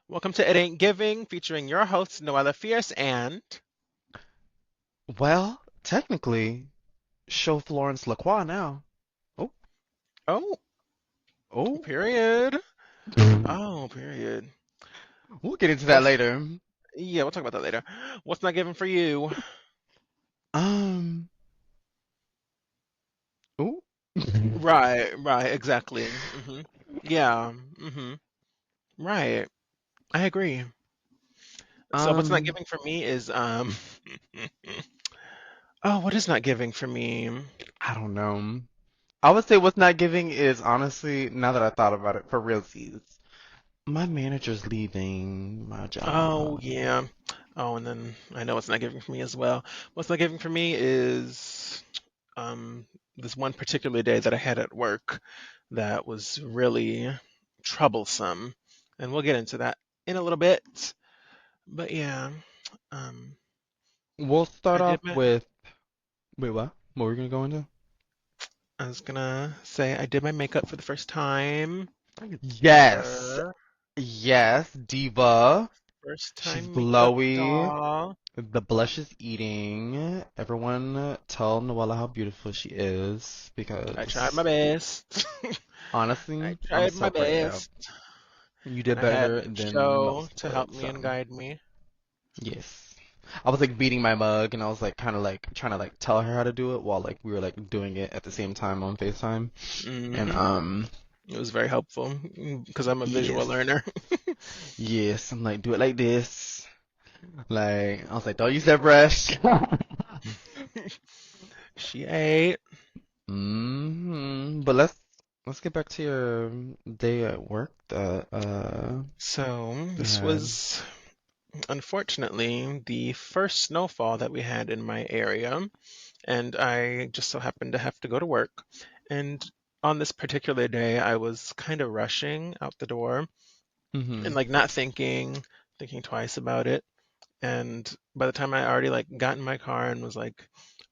Welcome to It Ain't Giving, featuring your hosts, Noella Fierce and. Well, technically, show Florence Lacroix now. Oh, Oh, oh. period. Oh, period. We'll get into that What's. later. Yeah, we'll talk about that later. What's not giving for you? Um, oh. Right, exactly. Yeah, right. I agree. So, what's not Um, giving for me is. Oh, what is not giving for me? I don't know. I would say what's not giving is honestly, now that I thought about it, for realsies, my manager's leaving my Oh, job. yeah. Oh, and then I know what's not giving for me as well. What's not giving for me is um, this one particular day that I had at work that was really troublesome. And we'll get into that in a little bit. But yeah, um, We'll I start did off my, with, wait, what? What were we gonna go into? I was gonna say I did my makeup for the first time Yes, ever. yes, Diva. First She's time makeup glowy. doll. The blush is eating. Everyone tell Noella how beautiful she is I tried my because best. I honestly, I'm tried my so proud. best. You And did I had better than Joe most to help would, me so and guide me. yes. I was like beating my mug and I was like kind of like trying to like tell her how to do it while like we were like doing it at the same time on FaceTime. And hmm It was very helpful because I'm a visual yes. learner. Yes, I'm like do it like this. Like I was like don't use that brush. She ate. But let's get back to your day at work that So you this had. was unfortunately the first snowfall that we had in my area, and I just so happened to have to go to work. And on this particular day, I was kind of rushing out the door and Mm-hmm. like not thinking twice about it. And by the time I already like got in my car and was like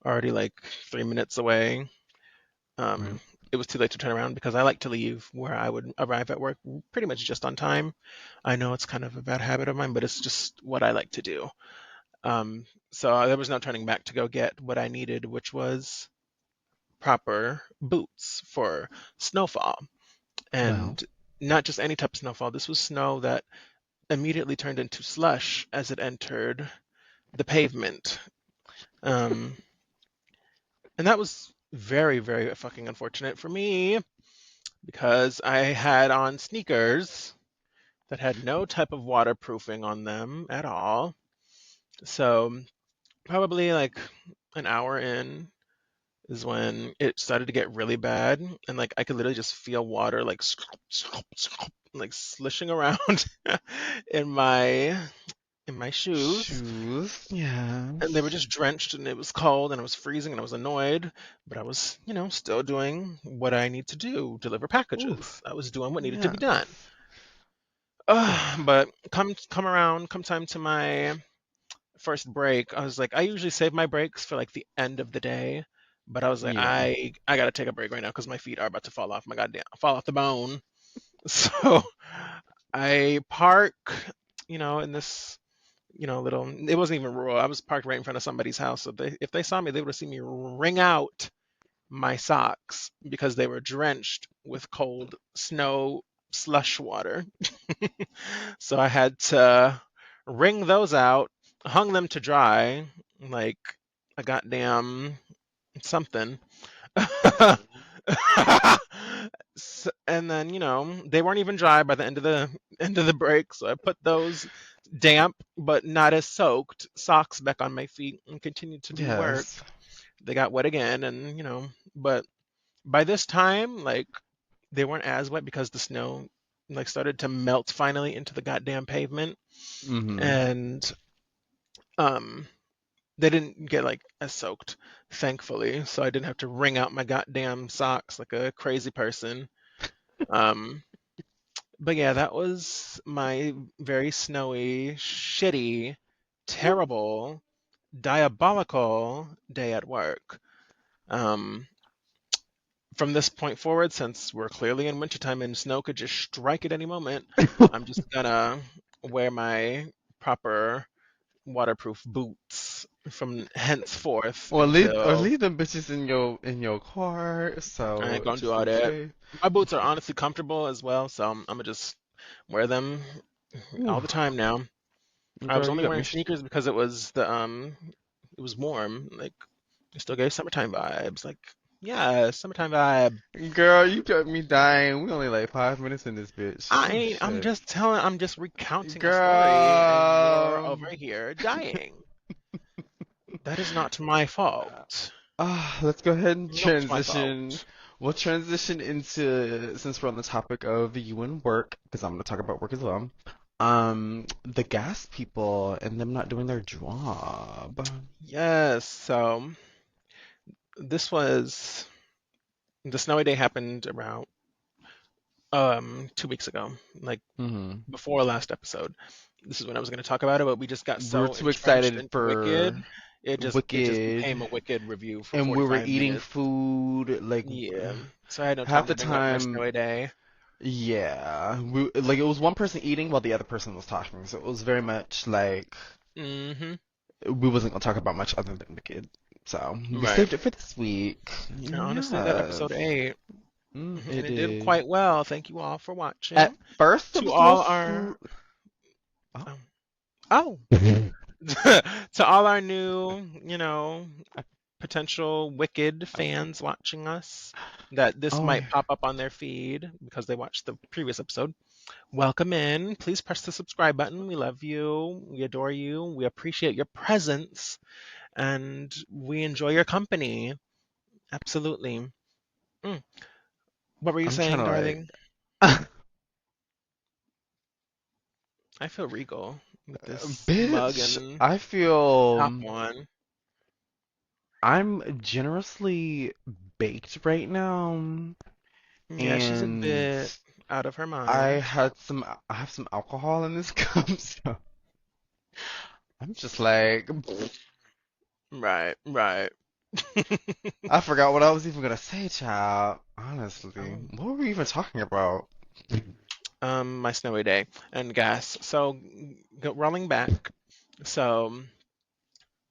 already like 3 minutes away, Right. um, it was too late to turn around because I like to leave where I would arrive at work pretty much just on time. I know it's kind of a bad habit of mine, but it's just what I like to do. Um, so there was no turning back to go get what I needed, which was proper boots for snowfall. Well, And not just any type of snowfall. This was snow that immediately turned into slush as it entered the pavement. Um, and that was very, very fucking unfortunate for me because I had on sneakers that had no type of waterproofing on them at all. So probably like an hour in is when it started to get really bad, and like I could literally just feel water like like slishing around in my in my shoes, shoes. and they were Yes. just drenched, and it was cold, and I was freezing, and I was annoyed, but I was, still doing what I need to do, deliver packages. Oof. I was doing what needed to be done. Yes. Oof. But come time to my first break, I was like, I usually save my breaks for like the end of the day, but I was like, Yeah. I gotta take a break right now because my feet are about to fall off my goddamn fall off the bone. So I park, in this, little. It wasn't even rural. I was parked right in front of somebody's house. So if they saw me, they would have seen me wring out my socks because they were drenched with cold snow slush water. So I had to wring those out, hung them to dry like a goddamn something. And then, they weren't even dry by the end of the break, so I put those damp but not as soaked socks back on my feet and continued to do work. Yes. They got wet again, and but by this time, like, they weren't as wet because the snow like started to melt finally into the goddamn pavement, Mm-hmm. and um they didn't get like as soaked, thankfully, so I didn't have to wring out my goddamn socks like a crazy person. um but yeah, that was my very snowy, shitty, terrible, diabolical day at work. um from this point forward, since we're clearly in wintertime and snow could just strike at any moment, I'm just gonna wear my proper waterproof boots from henceforth Or until leave them bitches in your car, I ain't so gonna do just all in that. case. My boots are honestly comfortable as well, so I'm gonna just wear them Ooh, all the time now. I was girl, you only got wearing me. sneakers because it was warm. Like it still gave summertime vibes. Like yeah, summertime vibe. Girl, you got me dying. We only like 5 minutes in this bitch. I Oh ain't. shit, I'm just recounting a story, and you're girl. over here dying. That is not my fault. Let's go ahead and Not my transition. fault. We'll transition into, since we're on the topic of you and work, because I'm going to talk about work as well. The gas people and them not doing their job. Yes. So this was the snowy day happened around 2 weeks ago, like Hmm. before last episode. This is when I was going to talk about it, but we just got We were so too entrenched excited into Wicked, for it just Wicked, became a Wicked review for and we were 45 eating minutes. food like Yeah. So I had no half time the to bring up my time. snowy day. Yeah, like it was one person eating while the other person was talking, so it was very much like Hmm. we wasn't gonna talk about much other than Wicked. So we Right. saved it for this week. And honestly, that episode Yes. 8, and It it did is. quite well. Thank you all for At watching. first, it To was a little all our slow. Oh. um, oh, to all our new, potential Wicked fans watching us, that this Oh, might pop up on their feed because they watched the previous episode. Welcome in. Please press the subscribe button. We love you. We adore you. We appreciate your presence and we enjoy your company. Absolutely. Mm. What were you I'm trying saying, to darling? like, I feel regal with this mug bitch. and I feel top on. I'm generously baked right now, Yeah, she's a and bit out of her I mind. had some. I have some alcohol in this cup, so I'm just like, Right, right. I forgot what I was even gonna say, child. Honestly, Oh, what were we even talking about? my snowy day and gas. So, rolling back. So,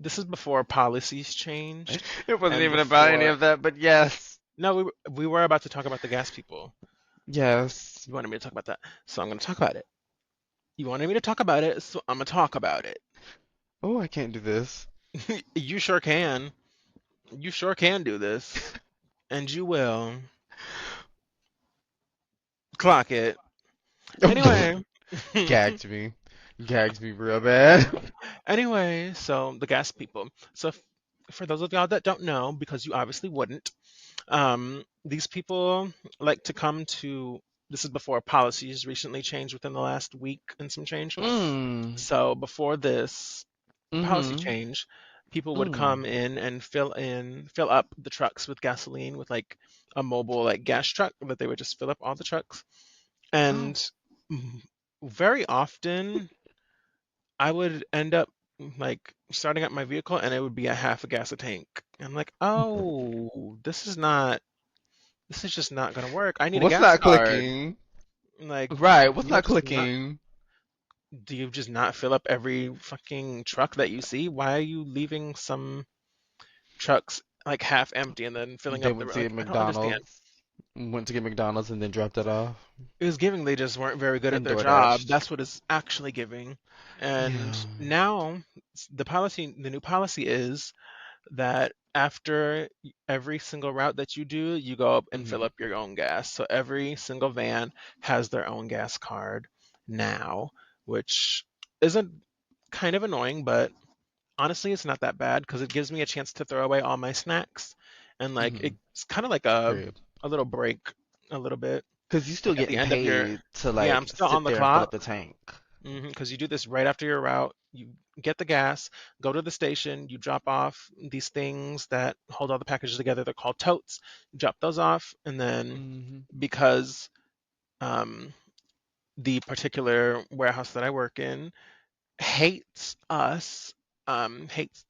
this is before policies changed, It wasn't and even about any before. of that, but yes, No, we were about to talk about the gas people. yes. You wanted me to talk about that, so I'm going to talk about it. You wanted me to talk about it, so I'm going to talk about it. Oh, I can't do this. You sure can. You sure can do this, and you will. Clock it. Anyway. Gagged me. Gagged me real bad. Anyway, so the gas people. So for those of y'all that don't know, because you obviously wouldn't, these people like to come to. This is before policies recently changed within the last week and some change. Mm. So before this policy Mm-hmm. change, people would Mm. come fill up the trucks with gasoline with like a mobile like gas truck that they would just fill up all the trucks. And Oh. mm, very often I would end up like starting up my vehicle and it would be at half a gas a tank. I'm like, oh, this is just not gonna work. I need a What's gas not card. clicking? Like, Right, what's do you not just not clicking? do you just not fill up every fucking truck that you see? Why are you leaving some trucks like half empty and then filling They up the went to get like I don't understand. McDonald's. Went to get McDonald's and then dropped it off. It was giving they just weren't very good at And their job. DoorDashed. That's what it's actually giving. And Yeah. now the new policy is that after every single route that you do, you go up and fill Hmm. up your own gas. So every single van has their own gas card now, which isn't kind of annoying, but honestly, it's not that bad because it gives me a chance to throw away all my snacks. And like Hmm. it's kind of like a Period. a little break, a little bit. Because you Like still at the getting end of your, paid to yeah, I'm like still on sit the there and fill up clock. the tank. Because you do this right after your route. You get the gas, go to the station, you drop off these things that hold all the packages together. They're called totes. You drop those off, and then Hmm. because um, the particular warehouse that I work in hates us, hates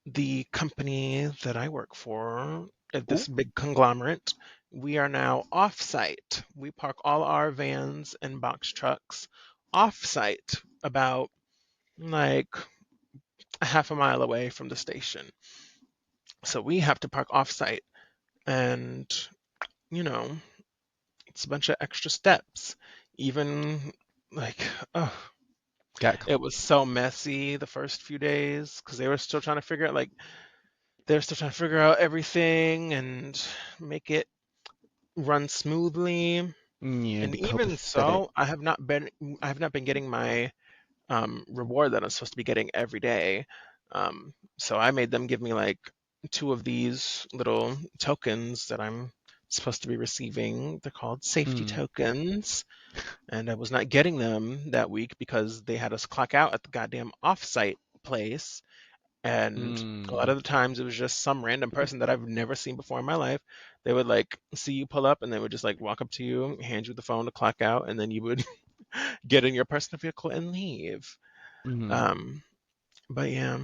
the company that I work for, at Ooh. this big conglomerate, we are now off-site. We park all our vans and box trucks off-site about like a half a mile away from the station. So we have to park off-site, and you know, it's a bunch of extra steps. Even like, oh, Got it was so messy the first few days because they were still trying to figure out like they're still trying to figure out everything and make it run smoothly. yeah, And be even copacetic. so, I have not been getting my reward that I'm supposed to be getting every day. So I made them give me like two of these little tokens that I'm supposed to be receiving. They're called safety Mm, tokens. And I was not getting them that week because they had us clock out at the goddamn offsite place. And a lot mm, of the times it was just some random person that I've never seen before in my life. They would like see you pull up and they would just like walk up to you, hand you the phone to clock out, and then you would get in your personal vehicle and leave. mm. Um, but yeah,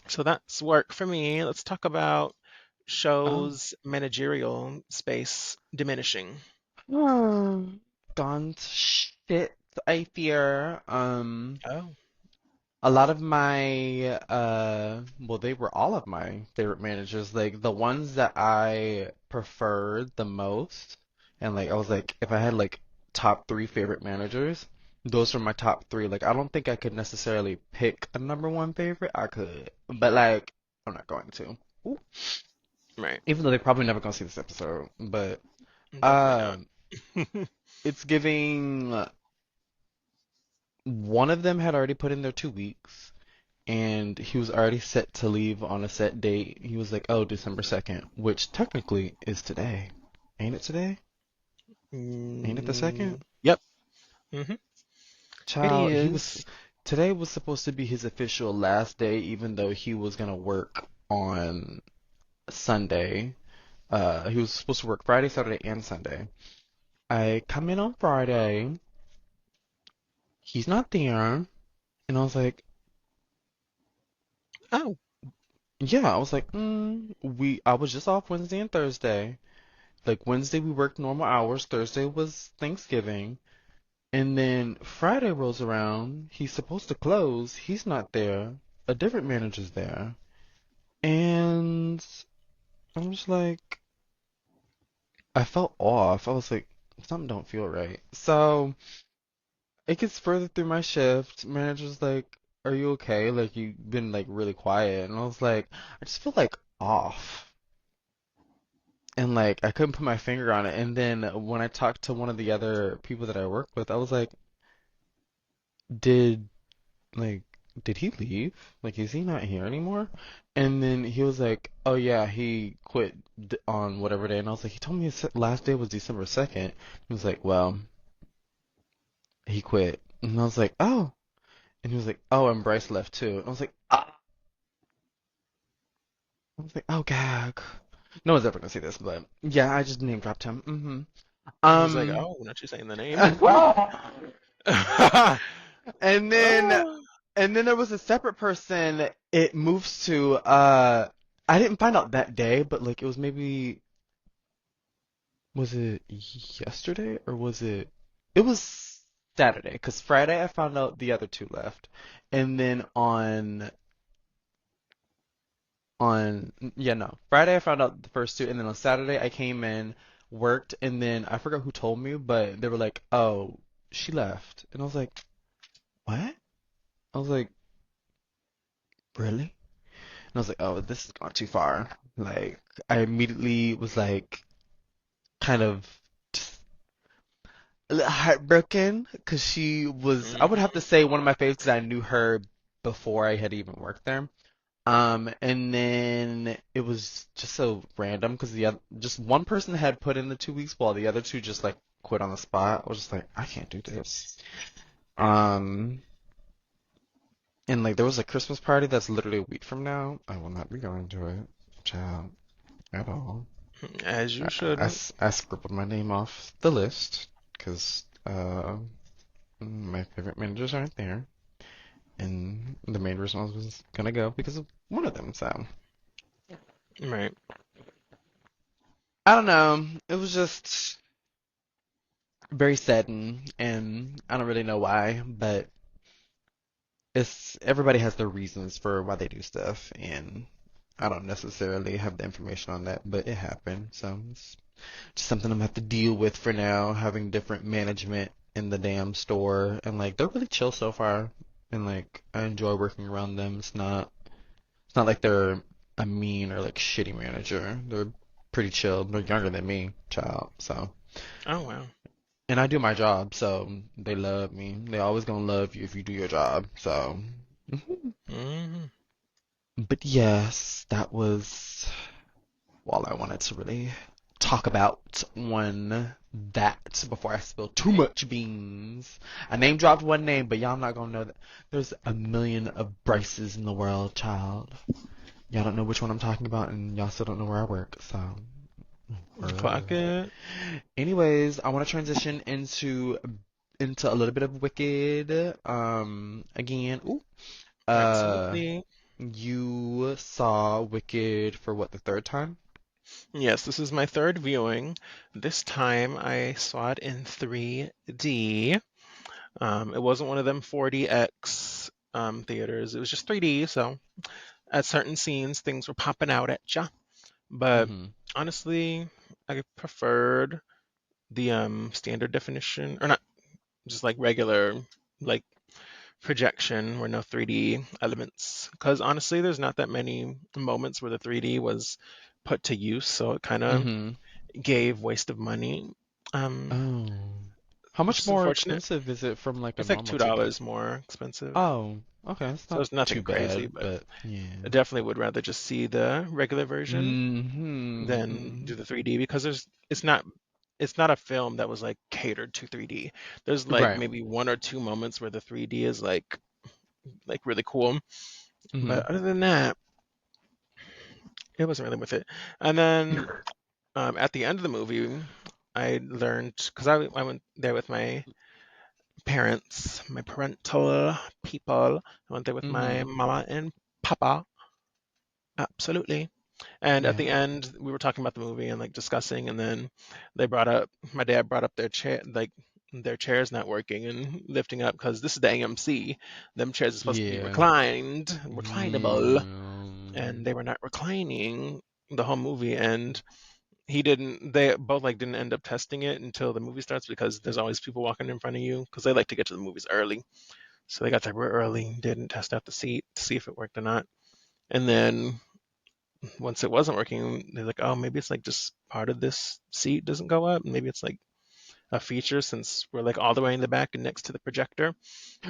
so that's work for me. Let's talk about Oh. shows managerial space diminishing. Gone to shit, I fear. Oh, A lot of my well, they were all of my favorite managers, like the ones that I preferred the most, and like I was like, if I had like top three favorite managers, those were my top three. Like I don't think I could necessarily pick a number one favorite. I could, but like I'm not going to. Ooh. right. Even though they're probably never gonna see this episode, but Definitely not. um, it's giving. One of them had already put in their 2 weeks, and he was already set to leave on a set date. He was like, "Oh, December 2nd," which technically is today. Ain't it today? Ain't it the 2nd? Yep. Hmm. It Child, he was is. today was supposed to be his official last day, even though he was gonna work on Sunday. He was supposed to work Friday, Saturday, and Sunday. I come in on Friday, he's not there, and I was like, Oh, yeah, I was like, I was just off Wednesday and Thursday. Like Wednesday we worked normal hours, Thursday was Thanksgiving, and then Friday rolls around, he's supposed to close, he's not there, a different manager's there. And I'm just like, I felt off. I was like, something don't feel right. So it gets further through my shift. Manager's like, are you okay? Like you've been like really quiet. And I was like, I just feel like off. And like I couldn't put my finger on it. And then when I talked to one of the other people that I work with, I was like, did like did he leave? Like is he not here anymore? And then he was like, oh yeah, he quit on whatever day. And I was like, he told me his last day was December 2nd. He was like, well, he quit. And I was like, oh. And he was like, oh, and Bryce left too. And I was like, ah. I was like, oh gag. No one's ever gonna see this, but yeah, I just name dropped him. he's like, Um oh, not you saying the name. and then Oh. And then there was a separate person it moves to. I didn't find out that day, but like it was maybe was it yesterday or was it? It was Saturday because Friday I found out the other two left, and then on yeah no Friday I found out the first two, and then on Saturday I came in, worked, and then I forgot who told me, but they were like, oh, she left, and I was like, what? I was like, really? And I was like, oh, this has gone too far. Like, I immediately was like, kind of just a little heartbroken because she was, I would have to Hmm. say, one of my favorites because I knew her before I had even worked there. And then it was just so random because just one person had put in the 2 weeks while the other two just like quit on the spot. I was just like, I can't do this. Um, and like there was a Christmas party that's literally a week from now. I will not be going to it, child, at all. As you I, shouldn't. I scribbled my name off the list because my favorite managers aren't there, and the main reason I was gonna go because of one of them. So Right. I don't know. It was just very sudden, and I don't really know why, but it's everybody has their reasons for why they do stuff, and I don't necessarily have the information on that, but it happened. So it's just something I'm gonna have to deal with for now, having different management in the damn store, and like they're really chill so far, and like I enjoy working around them. It's not like they're a mean or like shitty manager. They're pretty chill. They're younger than me, child. So, Oh wow. and I do my job, so they love me. They always gonna love you if you do your job. So, mhm. Hmm. But yes, that was all I wanted to really talk about on that before I spill too much beans. I name dropped one name, but y'all not gonna know that there's a million of Bryces in the world, child. Y'all don't know which one I'm talking about, and y'all still don't know where I work, so. Clock it. Anyways, I want to transition into a little bit of Wicked. Again, ooh, uh, Absolutely. you saw Wicked for what, the third time? Yes, this is my third viewing. This time I saw it in 3D. It wasn't one of them 4DX theaters. It was just 3D, so at certain scenes things were popping out at ya. But Mm-hmm. honestly, I preferred the standard definition, or not, just like regular, like projection where no 3D elements. Because honestly, there's not that many moments where the 3D was put to use, so it kind of Mm-hmm. gave waste of money, Oh. How which much is more unfortunate. expensive is it from like a It's like normal ticket? $2 more expensive, Oh, okay, it's so not it's nothing too crazy. bad, But but yeah. I definitely would rather just see the regular version than Mm-hmm. do the 3D because it's not a film that was like catered to 3D. There's like Right. maybe one or two moments where the 3D is like really cool, Mm-hmm. but other than that, it wasn't really worth it. And then at the end of the movie, I learned because I went there with my parents, my parental people. I went there with my Mm-hmm. mama and papa. Absolutely. And at Yeah. the end, we were talking about the movie and like discussing, and then my dad brought up their chair, like their chairs not working and lifting up because this is the AMC. Them chairs are supposed to be Yeah. reclinable, Yeah. and they were not reclining the whole movie. And he didn't. They both like didn't end up testing it until the movie starts because there's always people walking in front of you because they like to get to the movies early. So they got there real early, didn't test out the seat to see if it worked or not. And then once it wasn't working, they're like, oh, maybe it's like just part of this seat doesn't go up. Maybe it's like a feature since we're like all the way in the back and next to the projector.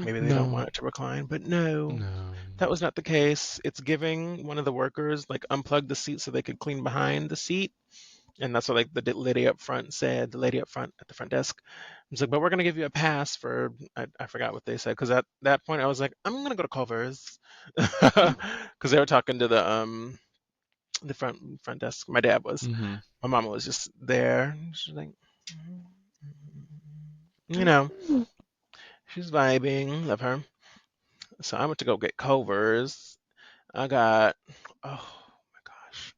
Maybe they don't No. want it to recline. But no, No. that was not the case. It's giving one of the workers like unplugged the seat so they could clean behind the seat. And that's what like the lady up front said, the lady up front at the front desk. It's like, but we're gonna give you a pass for I forgot what they said because at that point I was like, I'm gonna go to Culver's because they were talking to the front desk. My dad was. Mm-hmm. My mama was just there. She's like, you know, she's vibing. Love her. So I went to go get Culver's. I got, oh my gosh,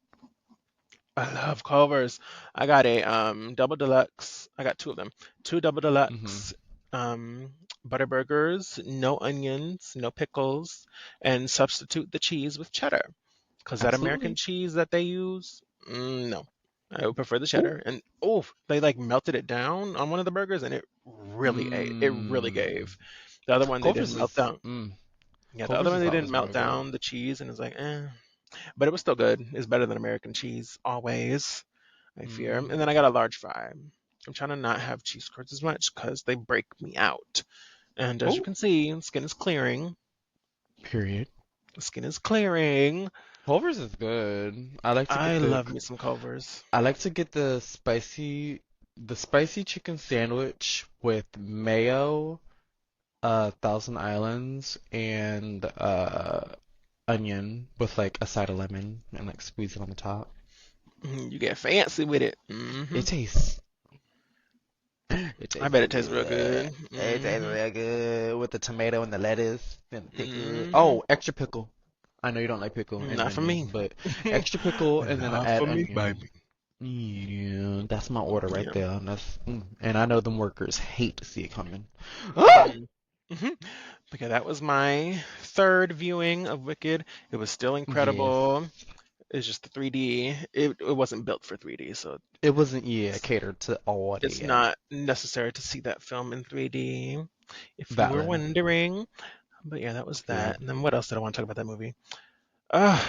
I love Culver's. I got a double deluxe. I got two of them. Two double Mm-hmm. deluxe um butter burgers, no onions, no pickles, and substitute the cheese with cheddar. Because that American Absolutely. cheese that they use, no. I would prefer the Ooh. cheddar. And oh, they like melted it down on one of the burgers and it really ate. It really Mm. gave. The other one they didn't Culver's melt is down. Yeah, the other Culver's one is they didn't always melt really good. down the cheese and it's like, eh. But it was still good. It's better than American cheese always, I fear. And then I got a Mm. large fry. I'm trying to not have cheese curds as much because they break me out. And as you Oh, can see, skin is clearing. period. Skin is clearing. Culver's is good. I like to I get love me some Culver's. the spicy chicken sandwich with mayo, Thousand Islands, and onion with like a side of lemon and like squeeze it on the top. You get fancy with it. It tastes it I tastes bet real it tastes real good. good. It tastes real good with the tomato and the lettuce and the pickle. Hmm. Oh, extra pickle. I know you don't like pickle and Not for onion, me. but extra pickle and then I Not add for me, onion. baby. Yeah, that's my order right Yeah. there. And I know them workers hate to see it coming. Ah! hmm hmm But yeah, that was my third viewing of Wicked. It was still Yes. incredible. It's just the 3D. It wasn't built for 3D, so It wasn't, yeah, it's catered to it's audience. not necessary to see that film in 3D, if you were Valid. wondering. But yeah, that was Yeah. that. And then what else did I want to talk about that movie? Uh,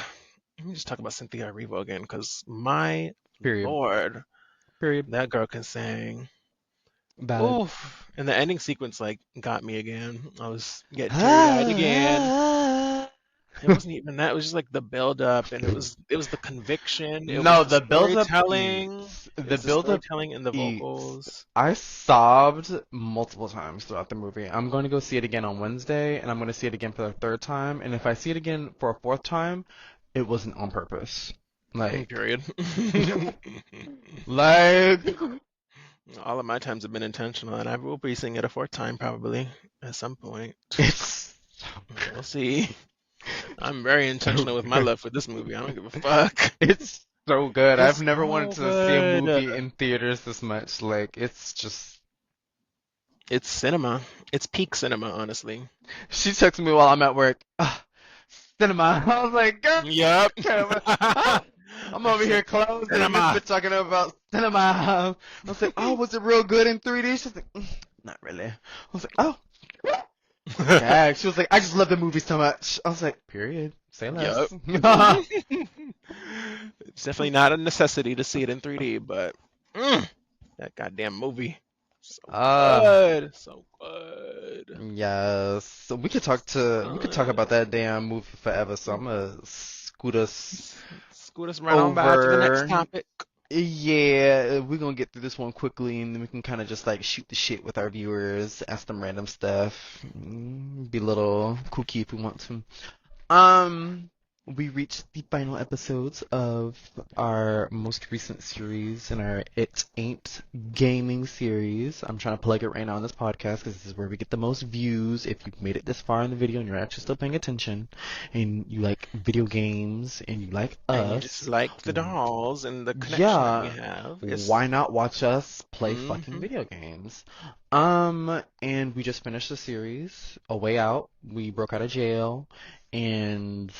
Let me just talk about Cynthia Erivo again, because my Period. lord, Period. that girl can sing. Valid. Oof. And the ending sequence like got me again. I was getting teary-eyed again. Ah. It wasn't even that. It was just like the build up, and it was the conviction. It was No, the the build-up storytelling. eats. It The was the build-up storytelling and the eats. vocals. I sobbed multiple times throughout the movie. I'm going to go see it again on Wednesday, and I'm going to see it again for the third time. And if I see it again for a fourth time, it wasn't on purpose. Like, Period. like, All of my times have been intentional, and I will be seeing it a fourth time probably at some point. it's We'll see. I'm very so intentional with my good. love for this movie. I don't give a fuck. It's so good. I've It's never wanted so to see a good. movie in theaters this much. Like, it's just. It's cinema. It's peak cinema, honestly. She texted me while I'm at work. Cinema. I was like, girl, Yup. ah, I'm over here closing, and this Cinema. bitch talking about cinema. I was like, oh, was it real good in 3D? She's like, not really. I was like, oh, gag. She was like, I just love the movie so much. I was like, period. Say Yup. less. It's definitely not a necessity to see it in 3D, but that goddamn movie. So uh, good. So good. yes. So we could talk about Good. that damn movie forever. So I'm gonna scoot us Scoot us right on by to the next over. topic. Yeah, we're gonna get through this one quickly, and then we can kind of just like shoot the shit with our viewers, ask them random stuff, be a little kooky if we want to. Um, we reached the final episodes of our most recent series in our It Ain't Gaming series. I'm trying to plug it right now on this podcast because this is where we get the most views. If you've made it this far in the video and you're actually still paying attention, and you like video games and you like And you just us, like the dolls and the connection that we yeah, have. why not watch us play fucking Hmm video games? And we just finished the series, A Way Out. We broke out of jail, and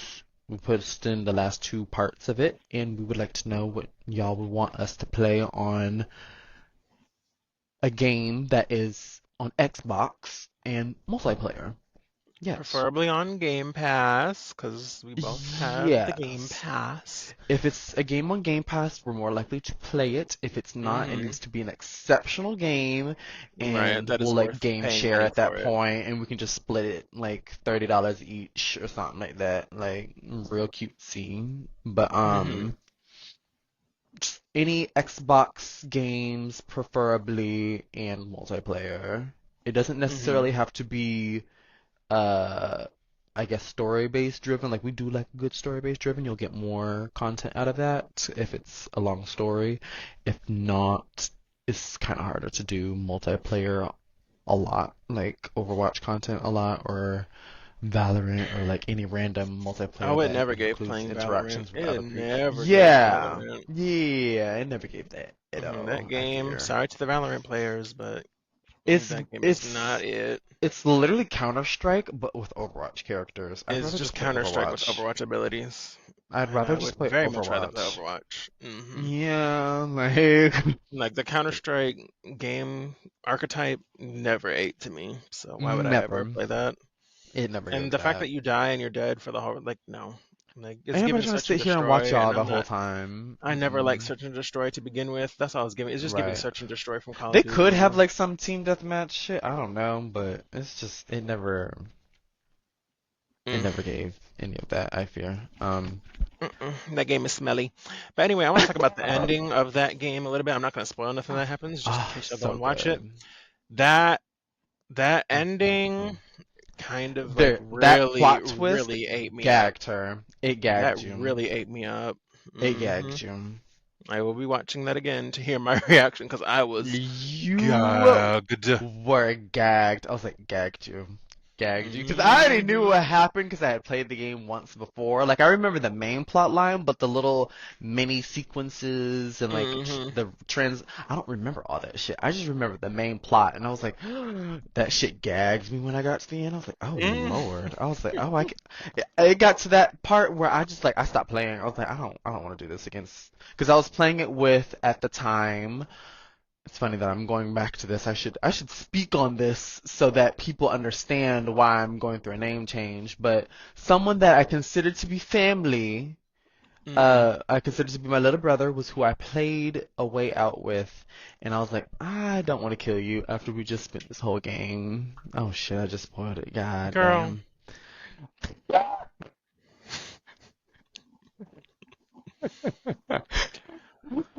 we put in the last two parts of it, and we would like to know what y'all would want us to play on a game that is on Xbox and multiplayer. Yes. Preferably on Game Pass, because we both have the Game Yes. Pass. If it's a game on Game Pass, we're more likely to play it. If it's not, it Hmm needs to be an exceptional game, Right, and that we'll is like worth game paying share money at that for it. point, and we can just split it like $30 each or something like that, like real cutesy. But Hmm just any Xbox games, preferably, and multiplayer. It doesn't hmm necessarily have to be uh I guess story based driven. Like we do like good story based driven. You'll get more content out of that if it's a long story. If not, it's kind of harder to do multiplayer a lot, like Overwatch content a lot, or Valorant, or like any random I multiplayer would that never gave includes playing Valorant. interactions with It other people. never gave Yeah, Valorant. yeah, I never gave that at That all, I game, fear. sorry to the Valorant players, but It's that game is not it's it. it's literally Counter-Strike, but with Overwatch characters. I'd It's rather just just play Counter-Strike with Overwatch. Overwatch abilities. I'd And rather I just would play very much rather play Overwatch. Overwatch. Yeah, like Like the Counter-Strike game archetype never ate to me. So why would I ever never. play that? It never And gave the fact that. that you die and you're dead for the whole like no. Like it's Ain't nobody giving trying to search and sit here and watch destroy y'all and the I'm whole not time. I never liked search and destroy to begin with. That's all it's giving. It's just giving Right. search and destroy from Call of They could have Duty. like some team deathmatch shit. I don't know, but it's just it Mm, never gave any of that, I fear. that game is smelly. But anyway, I want to talk about the ending of that game a little bit. I'm not going to spoil nothing that happens, just in Ah, case y'all go so and watch it. good. That that Mm-mm-mm. ending kind of like There, that really, plot twist really ate me up. gagged her. It That gagged you. really ate me up. It hmm gagged you. I will be watching that again to hear my reaction because I was You gagged. were gagged. I was like, gagged you. gagged you because I already knew what Mm-hmm. happened because I had played the game once before. Like I remember the main plot line, but the little mini sequences and like Mm-hmm. the trans, I don't remember all that shit. I just remember the main plot, and I was like, that shit gagged me when I got to the end. I was like, oh Lord. I was like, oh it got to that part where I just like I stopped playing. I was like, I don't want to do this against because I was playing it with at the time. It's funny that I'm going back to this. I should speak on this so that people understand why I'm going through a name change. But someone that I consider to be family, Mm-mm. I consider to be my little brother, was who I played a way out with, and I was like, I don't want to kill you after we just spent this whole game. Oh shit, I just spoiled it. God Girl. damn.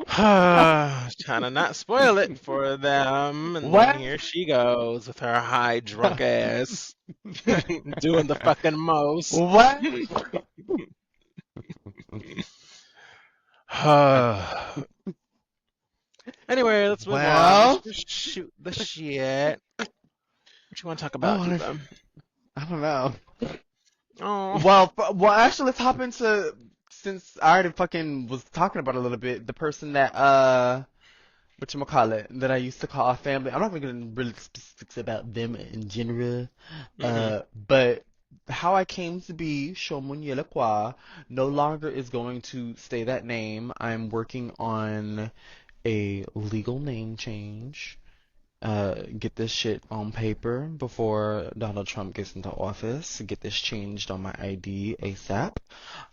Trying to not spoil it for them, and then What? here she goes with her high drunk ass doing the fucking most. What? Anyway, let's move on. Let's Well, just shoot the shit. What you want to talk oh, about, Diva? I don't know. Oh, Well, actually, let's hop into since I already fucking was talking about it a little bit. The person that whatchamacallit, that I used to call a family. I'm not gonna get into really specifics about them in general. mm-mm. But how I came to be Shomun Kwa no longer is going to stay that name. I'm working on a legal name change. Get this shit on paper before Donald Trump gets into office. Get this changed on my ID ASAP.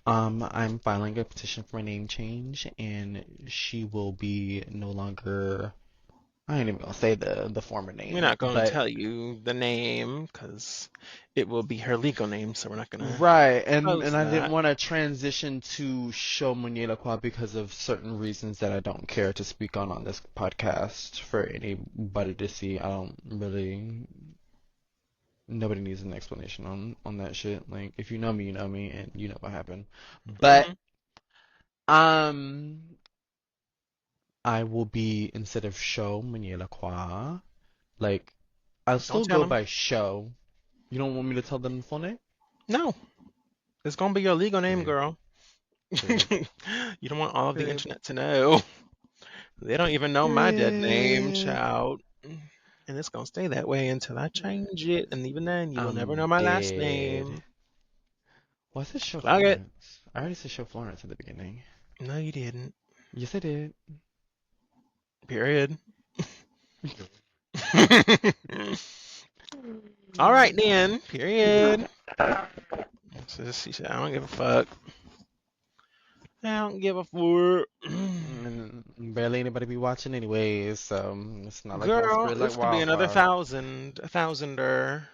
I'm filing a petition for a name change, and she will be no longer. I ain't even gonna say the former We're name, not going to but tell you the name because it will be her legal name, so we're not going to right, and expose I didn't that. want to transition to show Munyelakwa because of certain reasons that I don't care to speak on this podcast for anybody to see. I don't really. Nobody needs an explanation on that shit. Like, if you know me, and you know what happened. But Hmm. um, I will be instead of show Manila Kwa. Like, I'll Don't still tell go him. by show. You don't want me to tell them the full name? No, it's going to be your legal name, Period. girl. Period. You don't want all of the Period. internet to know. They don't even know my dead name, Period. child. And it's gonna stay that way until I change it. And even then, you will never know I'm my last dead. name. Why is it show Clock it. Florence? I already said show Florence at the beginning. No, you didn't. Yes, I did. Period. All right then. Period. So she said, I don't give a fuck. I don't give a fuck. Barely anybody be watching anyways, so it's not like y'all Girl, spread like this could be another wildfire. thousand, a thousander.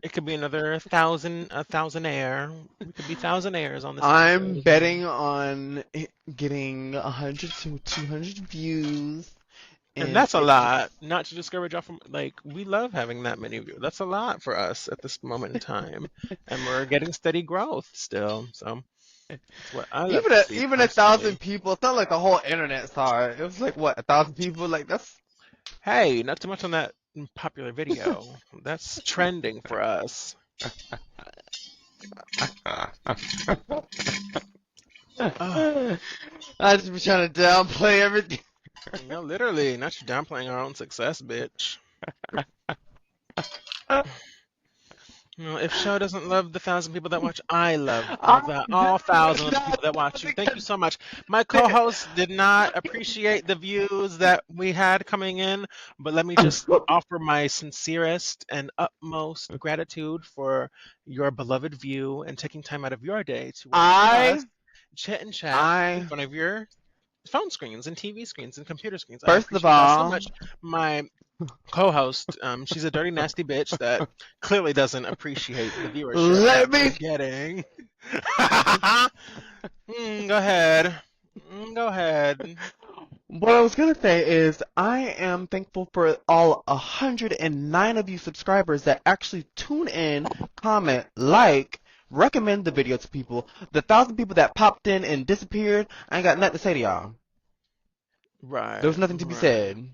It could be another thousand, a thousandaire. We could be thousandaires on this episode I'm as well. betting on it getting 100 to 200 views, And and that's a it just lot. Not to discourage y'all from like we love having that many of you. That's a lot for us at this moment in time, and we're getting steady growth still. So that's what I love to see even a thousand personally. people. It's not like the whole internet saw it. It was like what, 1,000 people? Like that's. Hey, not too much on that popular video. That's trending for us. Oh, I just be trying to downplay everything. no, literally, not you downplaying our own success, bitch. You know, if show doesn't love the thousand people that watch, I love I'm all just thousand of the people not that watch you. Thank you so much. My because co-host did not appreciate the views that we had coming in, but let me just offer my sincerest and utmost gratitude for your beloved view and taking time out of your day to watch us I chit and chat in I front of your phone screens and TV screens and computer screens. I first of appreciate that so all, much. My co-host, she's a dirty, nasty bitch that clearly doesn't appreciate the viewership that let we're me. getting. Go ahead. Go ahead. What I was gonna say is I am thankful for all 109 of you subscribers that actually tune in, comment, like, recommend the video to people. The 1,000 people that popped in and disappeared, I ain't got nothing to say to y'all. There Right, was nothing to be right. said.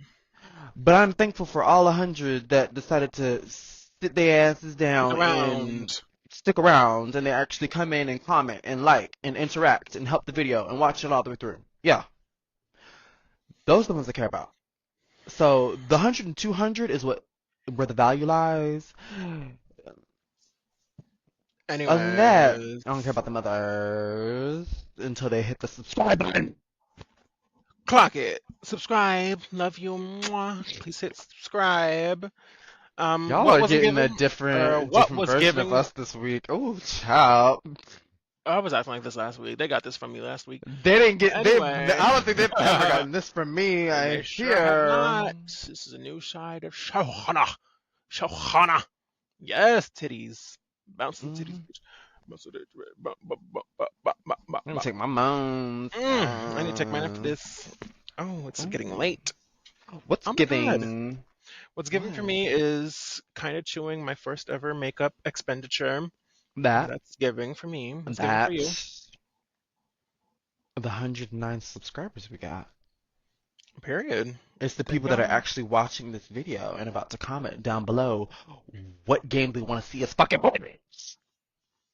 But I'm thankful for all 100 that decided to sit their asses Stick down and around. stick around, and they actually come in and comment and like and interact and help the video and watch it all the way through. Yeah, those are the ones I care about. So the 100 and 200 is where the value lies. Other than that, Anyways, I don't care about the mothers until they hit the subscribe button. clock it. Subscribe. Love you. Mwah. Please hit subscribe. Y'all What are wasn't getting a given? Or what different was version of giving? us this week. Oh, child. I was acting like this last week. They got this from me last week. They didn't But get they. anyway, I don't think they've ever gotten this from me. I they sure have hear. not. This is a new side of Shawhana. Shawhana. Yes, titties. Bouncing titties, Mm, bitch. Bounce it, bu- bu- bu- bu- bu- bu- bu- I'm gonna bu- take my moans. I need to take mine after this. Oh, it's getting Mm. late. What's Oh my god. giving? What's giving for What? me is kind of chewing my first ever makeup expenditure. That That's giving for me. What's giving for you? that's the 109 subscribers we got. Period. It's the There you people that are go. actually watching this video and about to comment down below what game they want to see us fucking play.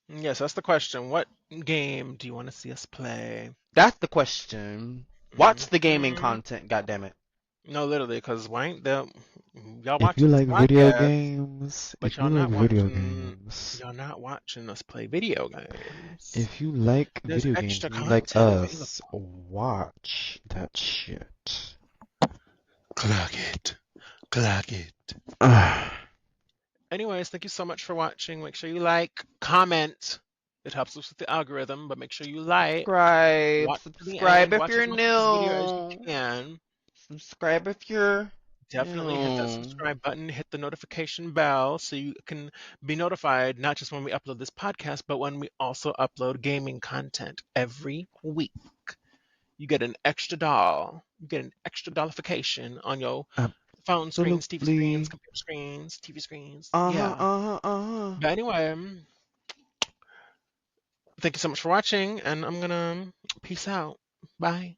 Yes, that's the question. What game do you want to see us play? That's the question. Watch the gaming Hmm. content, goddammit. No, literally, because why ain't the y'all If you watching this like video podcast, games, but if you like video games, y'all not watching us play video games. if you like There's video games extra and you like content available. us, watch that shit. Clock it. Clock it. Anyways, thank you so much for watching. Make sure you like, comment. It helps us with the algorithm, but make sure you like, Subscribe, watch to the subscribe end, if watch as you're much of this video as you new. can. Subscribe if you're Definitely hit that new. subscribe button, hit the notification bell so you can be notified not just when we upload this podcast, but when we also upload gaming content every week. You get an extra doll. You get an extra dollification on your phone screens, TV screens, Absolutely. computer screens, TV screens. Uh-huh, Yeah. uh-huh, uh-huh. But anyway, thank you so much for watching, and I'm gonna peace out. Bye.